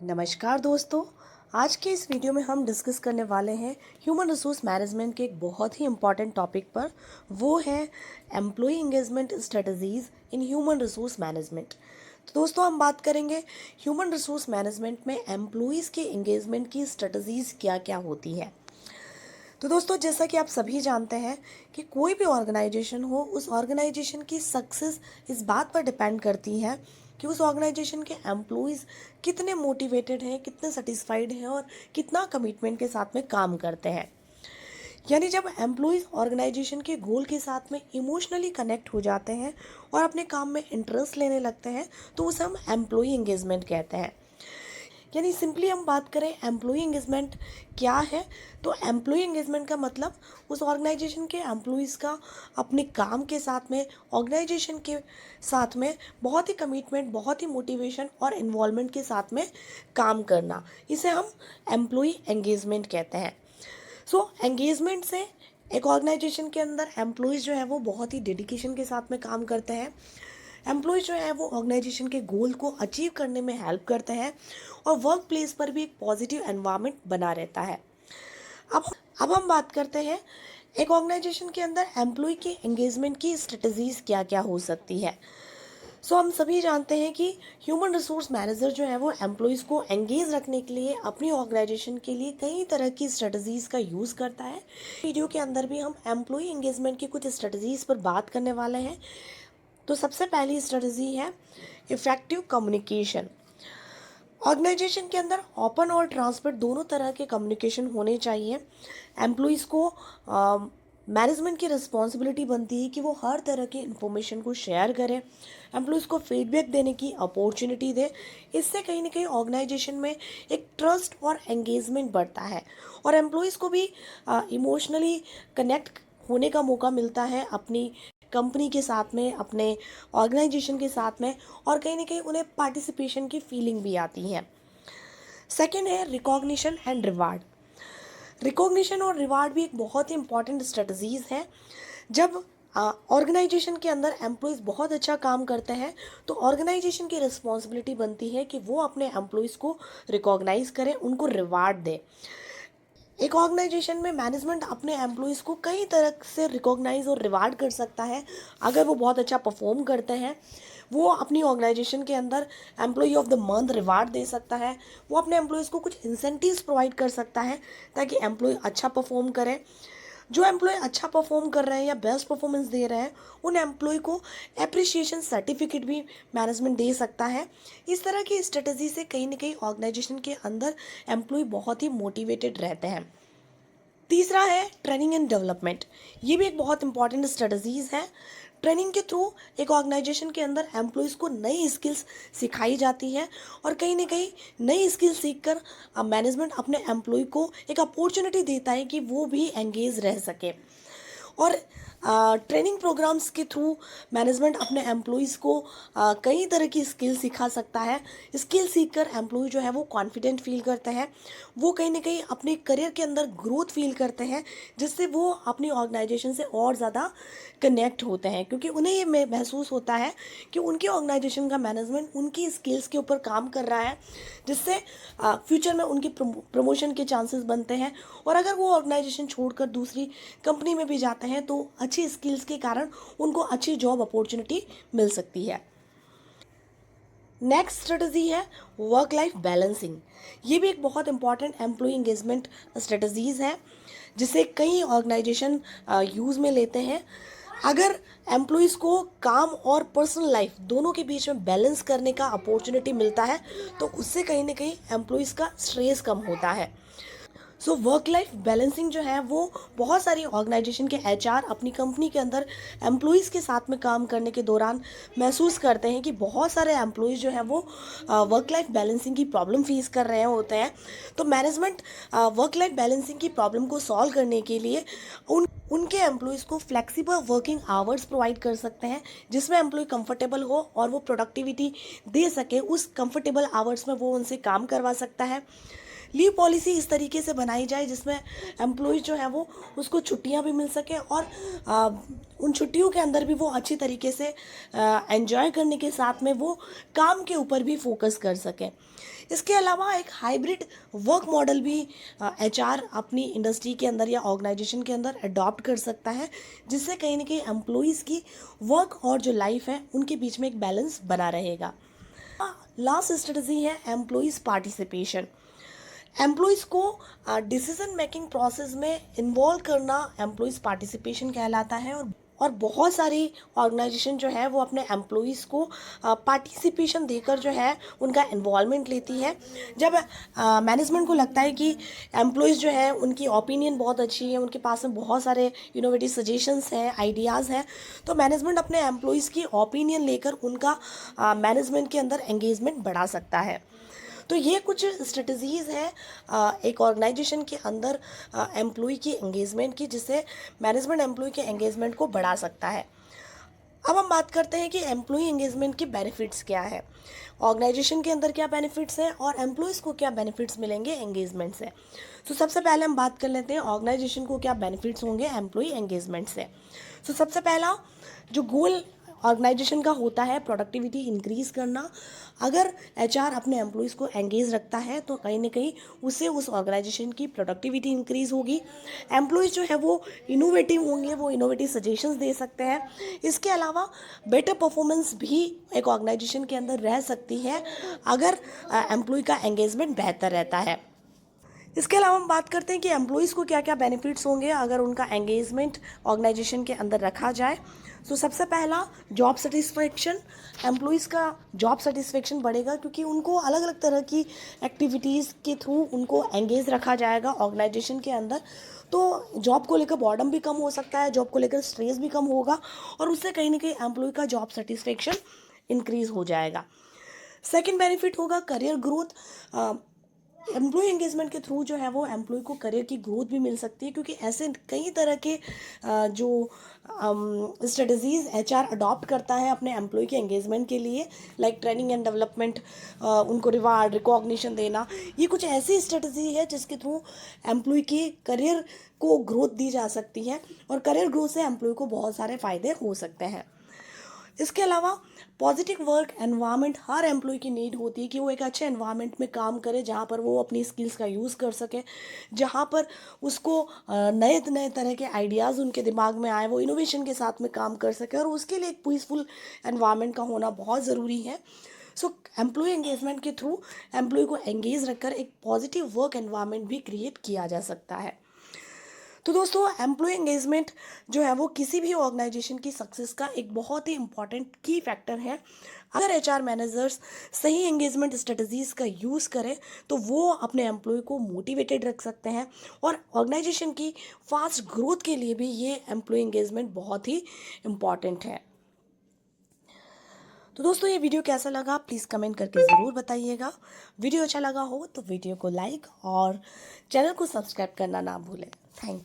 नमस्कार दोस्तों। आज के इस वीडियो में हम डिस्कस करने वाले हैं ह्यूमन रिसोर्स मैनेजमेंट के एक बहुत ही इम्पॉर्टेंट टॉपिक पर। वो है employ engagement strategies in human resource management. तो दोस्तों हम बात करेंगे ह्यूमन रिसोर्स मैनेजमेंट में एम्प्लॉयज़ के एंगेजमेंट की स्ट्रेटजीज क्या क्या होती है। तो दोस्तों जैसा कि आप सभी जानते हैं कि कोई भी ऑर्गेनाइजेशन हो, उस ऑर्गेनाइजेशन की सक्सेस इस बात पर डिपेंड करती है कि उस ऑर्गेनाइजेशन के एम्प्लॉयज़ कितने मोटिवेटेड हैं, कितने सेटिस्फाइड हैं और कितना कमिटमेंट के साथ में काम करते हैं। यानी जब एम्प्लॉयज़ ऑर्गेनाइजेशन के गोल के साथ में इमोशनली कनेक्ट हो जाते हैं और अपने काम में इंटरेस्ट लेने लगते हैं, तो उसे हम एम्प्लॉय एंगेजमेंट कहते हैं। यानी सिंपली हम बात करें एम्प्लॉय एंगेजमेंट क्या है, तो एम्प्लॉय एंगेजमेंट का मतलब उस ऑर्गेनाइजेशन के एम्प्लॉयज़ का अपने काम के साथ में, ऑर्गेनाइजेशन के साथ में बहुत ही कमिटमेंट, बहुत ही मोटिवेशन और इन्वॉल्वमेंट के साथ में काम करना, इसे हम एम्प्लॉय एंगेजमेंट कहते हैं। सो एंगेजमेंट से एक ऑर्गेनाइजेशन के अंदर एम्प्लॉयज़ जो है वो बहुत ही डेडिकेशन के साथ में काम करते हैं। एम्प्लॉयज़ जो है वो ऑर्गेनाइजेशन के गोल को अचीव करने में हेल्प करते हैं और वर्क प्लेस पर भी एक पॉजिटिव एनवायरनमेंट बना रहता है। अब अब हम बात करते हैं एक ऑर्गेनाइजेशन के अंदर एम्प्लॉय के एंगेजमेंट की स्ट्रेटजीज क्या क्या हो सकती है। सो हम सभी जानते हैं कि ह्यूमन रिसोर्स मैनेजर जो है वो एम्प्लॉयज़ को एंगेज रखने के लिए अपनी ऑर्गेनाइजेशन के लिए कई तरह की स्ट्रेटजीज़ का यूज़ करता है। वीडियो के अंदर भी हम एम्प्लॉय एंगेजमेंट की कुछ स्ट्रेटजीज़ पर बात करने वाले हैं। तो सबसे पहली स्ट्रेटजी है इफ़ेक्टिव कम्युनिकेशन। ऑर्गेनाइजेशन के अंदर ओपन और ट्रांसपेरेंट दोनों तरह के कम्युनिकेशन होने चाहिए। एम्प्लॉयज़ को मैनेजमेंट की रिस्पॉन्सिबिलिटी बनती है कि वो हर तरह की इंफॉर्मेशन को शेयर करें, एम्प्लॉयज़ को फीडबैक देने की अपॉर्चुनिटी दे। इससे कहीं ना कहीं ऑर्गेनाइजेशन में एक ट्रस्ट और एंगेजमेंट बढ़ता है और एम्प्लॉयज़ को भी इमोशनली कनेक्ट होने का मौका मिलता है अपनी कंपनी के साथ में, अपने ऑर्गेनाइजेशन के साथ में, और कहीं ना कहीं उन्हें पार्टिसिपेशन की फीलिंग भी आती है। सेकेंड है रिकॉग्निशन एंड रिवार्ड। रिकॉग्निशन और रिवार्ड भी एक बहुत ही इंपॉर्टेंट स्ट्रेटजीज है। जब ऑर्गेनाइजेशन के अंदर एम्प्लॉयज़ बहुत अच्छा काम करते हैं तो ऑर्गेनाइजेशन की रिस्पॉन्सिबिलिटी बनती है कि वो अपने एम्प्लॉयज़ को रिकॉग्नाइज करें, उनको रिवार्ड दे। एक ऑर्गेनाइजेशन में मैनेजमेंट अपने एम्प्लॉयज़ को कई तरह से रिकॉग्नाइज और रिवार्ड कर सकता है। अगर वो बहुत अच्छा परफॉर्म करते हैं, वो अपनी ऑर्गेनाइजेशन के अंदर employee of the month reward दे सकता है। वो अपने एम्प्लॉयज़ को कुछ इंसेंटिव्स प्रोवाइड कर सकता है ताकि एम्प्लॉय अच्छा परफॉर्म करें। जो एम्प्लॉय अच्छा परफॉर्म कर रहे हैं या बेस्ट परफॉर्मेंस दे रहे हैं, उन एम्प्लॉय को एप्रिसिएशन सर्टिफिकेट भी मैनेजमेंट दे सकता है। इस तरह की स्ट्रेटजी से कहीं ना कहीं ऑर्गेनाइजेशन के अंदर एम्प्लॉय बहुत ही मोटिवेटेड रहते हैं। तीसरा है ट्रेनिंग एंड डेवलपमेंट। ये भी एक बहुत इंपॉर्टेंट स्ट्रेटजीज है। ट्रेनिंग के थ्रू एक ऑर्गेनाइजेशन के अंदर एम्प्लॉयज़ को नई स्किल्स सिखाई जाती है और कहीं ना कहीं नई स्किल्स सीखकर मैनेजमेंट अपने एम्प्लॉय को एक अपॉर्चुनिटी देता है कि वो भी एंगेज रह सके। और ट्रेनिंग प्रोग्राम्स के थ्रू मैनेजमेंट अपने एम्प्लॉयज़ को कई तरह की स्किल सिखा सकता है। स्किल सीखकर एम्प्लॉय जो है वो कॉन्फिडेंट फील करते हैं, वो कहीं ना कहीं अपने करियर के अंदर ग्रोथ फील करते हैं, जिससे वो अपनी ऑर्गेनाइजेशन से और ज़्यादा कनेक्ट होते हैं क्योंकि उन्हें ये महसूस होता है कि उनकी ऑर्गेनाइजेशन का मैनेजमेंट उनकी स्किल्स के ऊपर काम कर रहा है, जिससे फ्यूचर में उनकी प्रमोशन के चांसेस बनते हैं। और अगर वो ऑर्गेनाइजेशन छोड़कर दूसरी कंपनी में भी जाते हैं तो अच्छी स्किल्स के कारण उनको अच्छी जॉब अपॉर्चुनिटी मिल सकती है। नेक्स्ट स्ट्रेटजी है वर्क लाइफ बैलेंसिंग। ये भी एक बहुत इंपॉर्टेंट एम्प्लॉय एंगेजमेंट स्ट्रेटजीज है जिसे कई ऑर्गेनाइजेशन यूज़ में लेते हैं। अगर एम्प्लॉयज़ को काम और पर्सनल लाइफ दोनों के बीच में बैलेंस करने का अपॉर्चुनिटी मिलता है तो उससे कहीं ना कहीं एम्प्लॉयज़ का स्ट्रेस कम होता है। सो वर्क लाइफ बैलेंसिंग जो है वो बहुत सारी ऑर्गेनाइजेशन के एचआर अपनी कंपनी के अंदर एम्प्लॉयज़ के साथ में काम करने के दौरान महसूस करते हैं कि बहुत सारे एम्प्लॉयज़ जो हैं वो वर्क लाइफ बैलेंसिंग की प्रॉब्लम फेस कर रहे होते हैं। तो मैनेजमेंट वर्क लाइफ बैलेंसिंग की प्रॉब्लम को सॉल्व करने के लिए उनके एम्प्लॉयज़ को फ्लेक्सिबल वर्किंग आवर्स प्रोवाइड कर सकते हैं, जिसमें एम्प्लॉय कंफर्टेबल हो और वो प्रोडक्टिविटी दे सके। उस कंफर्टेबल आवर्स में वो उनसे काम करवा सकता है। लीव पॉलिसी इस तरीके से बनाई जाए जिसमें एम्प्लॉयज़ जो है वो उसको छुट्टियां भी मिल सके और उन छुट्टियों के अंदर भी वो अच्छी तरीके से एंजॉय करने के साथ में वो काम के ऊपर भी फोकस कर सकें। इसके अलावा एक हाइब्रिड वर्क मॉडल भी एचआर अपनी इंडस्ट्री के अंदर या ऑर्गेनाइजेशन के अंदर अडॉप्ट कर सकता है, जिससे कहीं ना कहीं एम्प्लॉयज़ की वर्क और जो लाइफ है उनके बीच में एक बैलेंस बना रहेगा। लास्ट स्ट्रेटजी है एम्प्लॉयज़ पार्टिसिपेशन। एम्प्लॉयज़ को डिसीजन मेकिंग प्रोसेस में इन्वॉल्व करना एम्प्लॉयज़ पार्टिसिपेशन कहलाता है। और बहुत सारी ऑर्गेनाइजेशन जो है वो अपने एम्प्लॉयज़ को पार्टिसिपेशन देकर जो है उनका इन्वॉल्वमेंट लेती है। जब मैनेजमेंट को लगता है कि एम्प्लॉयज़ जो है उनकी ओपिनियन बहुत अच्छी है, उनके पास में बहुत सारे इनोवेटिव सजेशंस हैं, आइडियाज़ हैं, तो मैनेजमेंट अपने एम्प्लॉयज़ की ओपिनियन लेकर उनका मैनेजमेंट के अंदर एंगेजमेंट बढ़ा सकता है। तो ये कुछ स्ट्रेटजीज़ हैं एक ऑर्गेनाइजेशन के अंदर एम्प्लॉय की एंगेजमेंट की, जिससे मैनेजमेंट एम्प्लॉय के एंगेजमेंट को बढ़ा सकता है। अब हम बात करते हैं कि एम्प्लॉय एंगेजमेंट के बेनिफिट्स क्या है, ऑर्गेनाइजेशन के अंदर क्या बेनिफिट्स हैं और एम्प्लॉयज़ को क्या बेनिफिट्स मिलेंगे एंगेजमेंट से। तो सबसे पहले हम बात कर लेते हैं ऑर्गेनाइजेशन को क्या बेनिफिट्स होंगे एम्प्लॉय एंगेजमेंट से। तो सबसे पहला जो गोल ऑर्गेनाइजेशन का होता है प्रोडक्टिविटी इंक्रीज़ करना। अगर एचआर अपने एम्प्लॉयज़ को एंगेज रखता है तो कहीं ना कहीं उससे उस ऑर्गेनाइजेशन की प्रोडक्टिविटी इंक्रीज़ होगी। एम्प्लॉयज़ जो है वो इनोवेटिव होंगे, वो इनोवेटिव सजेशंस दे सकते हैं। इसके अलावा बेटर परफॉर्मेंस भी एक ऑर्गेनाइजेशन के अंदर रह सकती है अगर एम्प्लॉय का एंगेजमेंट बेहतर रहता है। इसके अलावा हम बात करते हैं कि एम्प्लॉयज़ को क्या क्या बेनिफिट्स होंगे अगर उनका एंगेजमेंट ऑर्गेनाइजेशन के अंदर रखा जाए। तो सबसे पहला जॉब सेटिस्फेक्शन, एम्प्लॉयज़ का जॉब सेटिस्फेक्शन बढ़ेगा क्योंकि उनको अलग अलग तरह की एक्टिविटीज़ के थ्रू उनको एंगेज रखा जाएगा ऑर्गेनाइजेशन के अंदर। तो जॉब को लेकर बॉर्डम भी कम हो सकता है, जॉब को लेकर स्ट्रेस भी कम होगा और उससे कहीं ना कहीं एम्प्लॉय का जॉब सेटिस्फेक्शन इंक्रीज़ हो जाएगा। सेकेंड बेनिफिट होगा करियर ग्रोथ। एम्प्लॉय एंगेजमेंट के थ्रू जो है वो एम्प्लॉय को करियर की ग्रोथ भी मिल सकती है, क्योंकि ऐसे कई तरह के जो स्ट्रेटजीज़ एचआर अडॉप्ट करता है अपने एम्प्लॉय के एंगेजमेंट के लिए, लाइक ट्रेनिंग एंड डेवलपमेंट, उनको रिवार्ड रिकॉग्निशन देना। ये कुछ ऐसी स्ट्रेटजी है जिसके थ्रू एम्प्लॉय के करियर को ग्रोथ दी जा सकती है और करियर ग्रोथ से एम्प्लॉय को बहुत सारे फ़ायदे हो सकते हैं। इसके अलावा पॉजिटिव वर्क एनवायरनमेंट, हर एम्प्लॉय की नीड होती है कि वो एक अच्छे एनवायरनमेंट में काम करे जहाँ पर वो अपनी स्किल्स का यूज़ कर सके, जहाँ पर उसको नए नए तरह के आइडियाज़ उनके दिमाग में आए, वो इनोवेशन के साथ में काम कर सके और उसके लिए एक पीसफुल एनवायरनमेंट का होना बहुत ज़रूरी है। सो एम्प्लॉय एंगेजमेंट के थ्रू एम्प्लॉय को एंगेज रखकर एक पॉजिटिव वर्क एनवायरनमेंट भी क्रिएट किया जा सकता है। तो दोस्तों एम्प्लॉय एंगेजमेंट जो है वो किसी भी ऑर्गेनाइजेशन की सक्सेस का एक बहुत ही इंपॉर्टेंट की फैक्टर है। अगर एचआर मैनेजर्स सही एंगेजमेंट स्ट्रेटजीज़ का यूज़ करें तो वो अपने एम्प्लॉय को मोटिवेटेड रख सकते हैं और ऑर्गेनाइजेशन की फास्ट ग्रोथ के लिए भी ये एम्प्लॉय एंगेजमेंट बहुत ही इम्पॉर्टेंट है। तो दोस्तों ये वीडियो कैसा लगा प्लीज़ कमेंट करके ज़रूर बताइएगा। वीडियो अच्छा लगा हो तो वीडियो को लाइक और चैनल को सब्सक्राइब करना ना भूलें। Thank you.